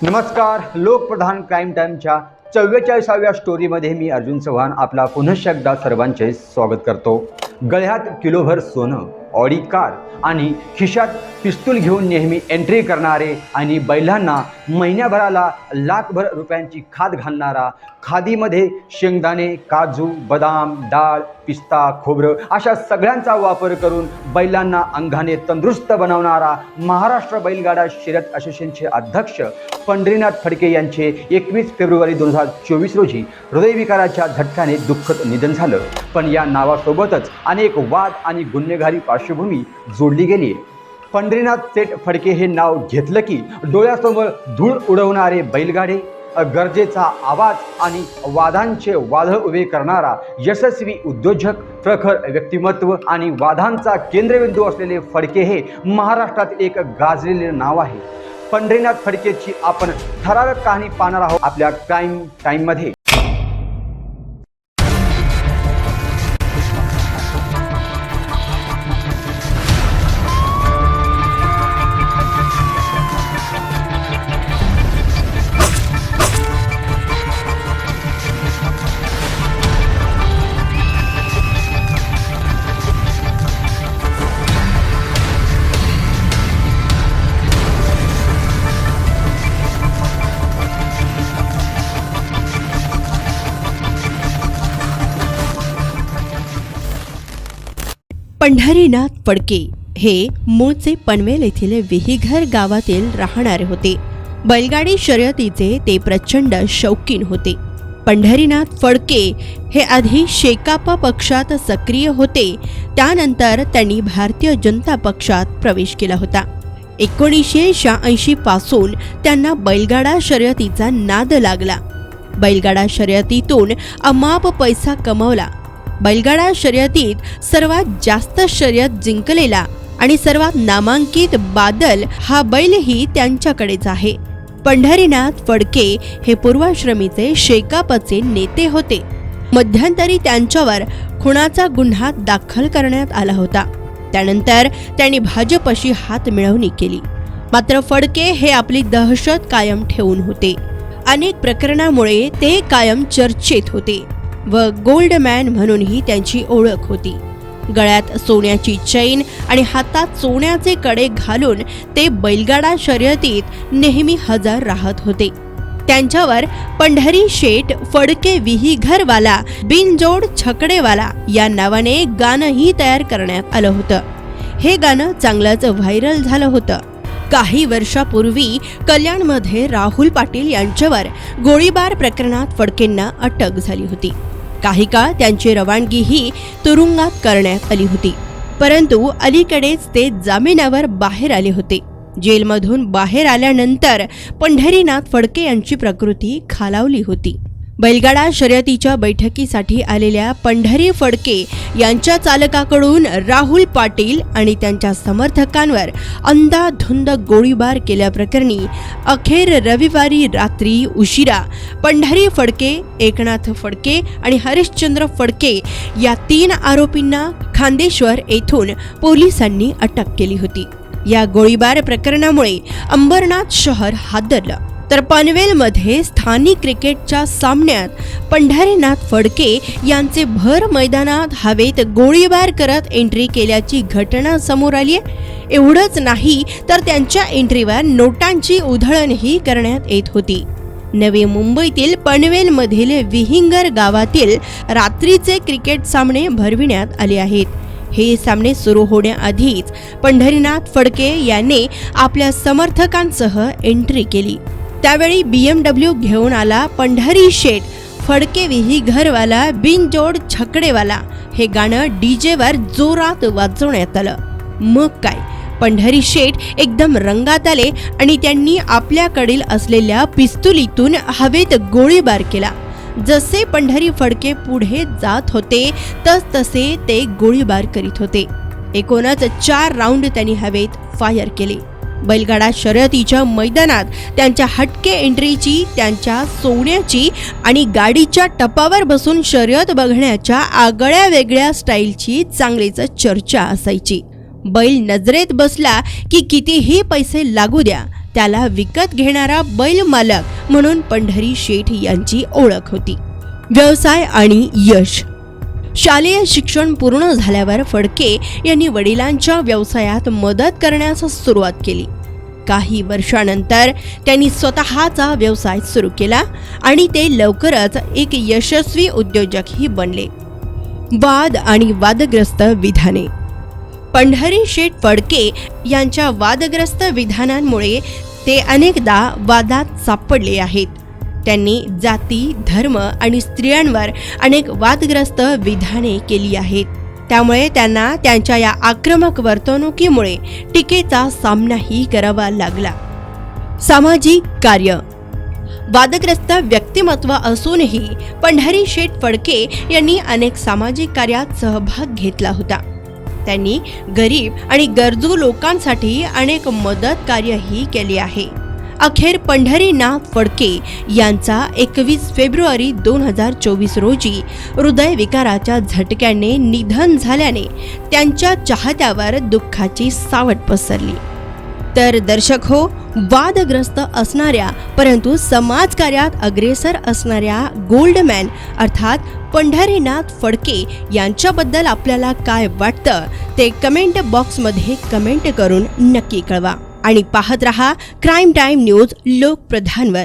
नमस्कार. लोकप्रधान क्राईम टाईमच्या 44व्या स्टोरीमध्ये मी अर्जुन चव्हाण आपला पुन्हा एकदा सर्वांचे स्वागत करतो. गळ्यात किलोभर सोनं, ऑडी कार आणि खिशात पिस्तूल घेऊन नेहमी एंट्री करणारे आणि बैलांना महिन्याभराला लाखभर रुपयांची खाद घालणारा, खादीमध्ये शेंगदाणे, काजू, बदाम, डाळ, पिस्ता, खोबरं अशा सगळ्यांचा वापर करून बैलांना अंगाने तंदुरुस्त बनवणारा महाराष्ट्र बैलगाडा शर्यत असोसिएशनचे अध्यक्ष पंढरीनाथ फडके यांचे 21 फेब्रुवारी 2024 रोजी हृदयविकाराच्या झटक्याने दुःखद निधन झालं. पण या नावासोबतच अनेक वाद आणि गुन्हेगारी पार्श्वभूमी जोडली गेली. पंढरीनाथ सेठ फडके हे नाव घेतलं की डोळ्यासमोर धूळ उडवणारे बैलगाडे, गरजेचा आवाज आणि वादांचे वादळ उभे करणारा यशस्वी उद्योजक, प्रखर व्यक्तिमत्व आणि वादांचा केंद्रबिंदू असलेले फडके हे महाराष्ट्रात एक गाजलेले नाव आहे. पंढरीनाथ फडकेची आपण ठराविक कहाणी पाहणार आहोत आपल्या क्राईम टाईममध्ये. पंढरीनाथ फडके हे मूळचे पनवेल येथील विहीघर गावातील राहणारे होते. बैलगाडी शर्यतीचे ते प्रचंड शौकीन होते. पंढरीनाथ फडके हे आधी शेकाप पक्षात सक्रिय होते. त्यानंतर त्यांनी भारतीय जनता पक्षात प्रवेश केला होता. 1986 पासून त्यांना बैलगाडा शर्यतीचा नाद लागला. बैलगाडा शर्यतीतून अमाप पैसा कमवला. बैलगाडा शर्यतीत सर्वात जास्त शर्यत जिंकलेला आणि सर्वात नामांकित बादल हा बैलही त्यांच्याकडेच आहे. पंढरीनाथ फडके हे पूर्वाश्रमीचे शेकापचे नेते होते. मध्यंतरी त्यांच्यावर खुनाचा गुन्हा दाखल करण्यात आला होता. त्यानंतर त्यांनी भाजपशी हात मिळवणी केली. मात्र फडके हे आपली दहशत कायम ठेवून होते. अनेक प्रकरणामुळे ते कायम चर्चेत होते व गोल्ड मॅन म्हणूनही त्यांची ओळख होती. गळ्यात सोन्याची चैन आणि हातात सोन्याचे कडे घालून ते बैलगाडा शर्यतीत नेहमी हजर राहत होते. त्यांच्यावर पंढरी शेठ फडके विहीघरवाला बिनजोड छकडेवाला या नावाने गाणंही तयार करण्यात आलं होतं. हे गाणं चांगलंच व्हायरल झालं होतं. काही वर्षापूर्वी कल्याणमध्ये राहुल पाटील यांच्यावर गोळीबार प्रकरणात फडकेंना अटक झाली होती. काही काळ त्यांची रवानगीही तुरुंगात करण्यात आली होती. परंतु अलीकडेच ते जामिनावर बाहेर आले होते. जेलमधून बाहेर आल्यानंतर पंढरीनाथ फडके यांची प्रकृती खालावली होती. बैलगाडा शर्यतीच्या बैठकीसाठी आलेल्या पंढरी फडके यांच्या चालकाकडून राहुल पाटील आणि त्यांच्या समर्थकांवर अंधाधुंद गोळीबार केल्याप्रकरणी अखेर रविवारी रात्री उशिरा पंढरी फडके, एकनाथ फडके आणि हरिश्चंद्र फडके या 3 आरोपींना खांदेश्वर येथून पोलिसांनी अटक केली होती. या गोळीबार प्रकरणामुळे अंबरनाथ शहर हादरलं. तर पनवेलमध्ये स्थानिक क्रिकेटच्या सामन्यात पंढरीनाथ फडके यांचे भर मैदानात हवेत गोळीबार करत एंट्री केल्याची घटना समोर आली आहे. एवढंच नाही तर त्यांच्या एंट्रीवर नोटांची उधळणही करण्यात येत होती. नवी मुंबईतील पनवेलमधील विहिंगर गावातील रात्रीचे क्रिकेट सामने भरविण्यात आले आहेत. हे सामने सुरू होण्याआधीच पंढरीनाथ फडके यांनी आपल्या समर्थकांसह एंट्री केली. त्यावेळी BMW घेऊन आला पंढरी शेठ फडके विहीघरवाला बिनजोड छकडेवाला हे गाणं डीजेवर जोरात वाजवण्यात आलं. मग काय, पंढरी शेठ एकदम रंगात आले आणि त्यांनी आपल्याकडील असलेल्या पिस्तुलीतून हवेत गोळीबार केला. जसे पंढरी फडके पुढे जात होते तसे ते गोळीबार करीत होते. एकूणच 4 राऊंड त्यांनी हवेत फायर केले. बैलगाडा शर्यतीच्या मैदानात त्यांच्या हटके एंट्रीची, त्यांच्या सोन्याची आणि गाडीच्या टपावर बसून शर्यत बघण्याच्या आगळ्या वेगळ्या स्टाईलची चांगलीच चर्चा असायची. बैल नजरेत बसला की कितीही पैसे लागू द्या त्याला विकत घेणारा बैल मालक म्हणून पंढरी शेठ यांची ओळख होती. व्यवसाय आणि यश. शालेय शिक्षण पूर्ण झाल्यावर फडके यांनी वडिलांच्या व्यवसायात मदत करण्यास सुरुवात केली. काही वर्षानंतर त्यांनी स्वतःचा व्यवसाय सुरू केला आणि ते लवकरच एक यशस्वी उद्योजकही बनले. वाद आणि वादग्रस्त विधाने. पंढरी शेठ फडके यांच्या वादग्रस्त विधानांमुळे ते अनेकदा वादात सापडले आहेत. त्यांनी जाती, धर्म आणि स्त्रियांवर अनेक वादग्रस्त विधाने केली आहेत. त्यामुळे त्यांना त्यांच्या या आक्रमक वर्तणुकीमुळे टीकेचा सामनाही करावा लागला. सामाजिक कार्य. वादग्रस्त व्यक्तिमत्व असूनही पंढरी शेठ फडके यांनी अनेक सामाजिक कार्यात सहभाग घेतला होता. त्यांनी गरीब आणि गरजू लोकांसाठी अनेक मदत कार्यही केले आहे. अखेर पंढरीनाथ फडके यांचा 21 फेब्रुवारी 2024 रोजी हृदयविकाराच्या झटक्याने निधन झाल्याने त्यांच्या चाहत्यावर दुःखाची सावट पसरली. तर दर्शक हो, वादग्रस्त असणाऱ्या परंतु समाजकार्यात अग्रेसर असणाऱ्या गोल्डमॅन अर्थात पंढरीनाथ फडके यांच्याबद्दल आपल्याला काय वाटतं ते कमेंट बॉक्समध्ये कमेंट करून नक्की कळवा आणि पाहत रहा क्राईम टाईम न्यूज लोकप्रधानवर.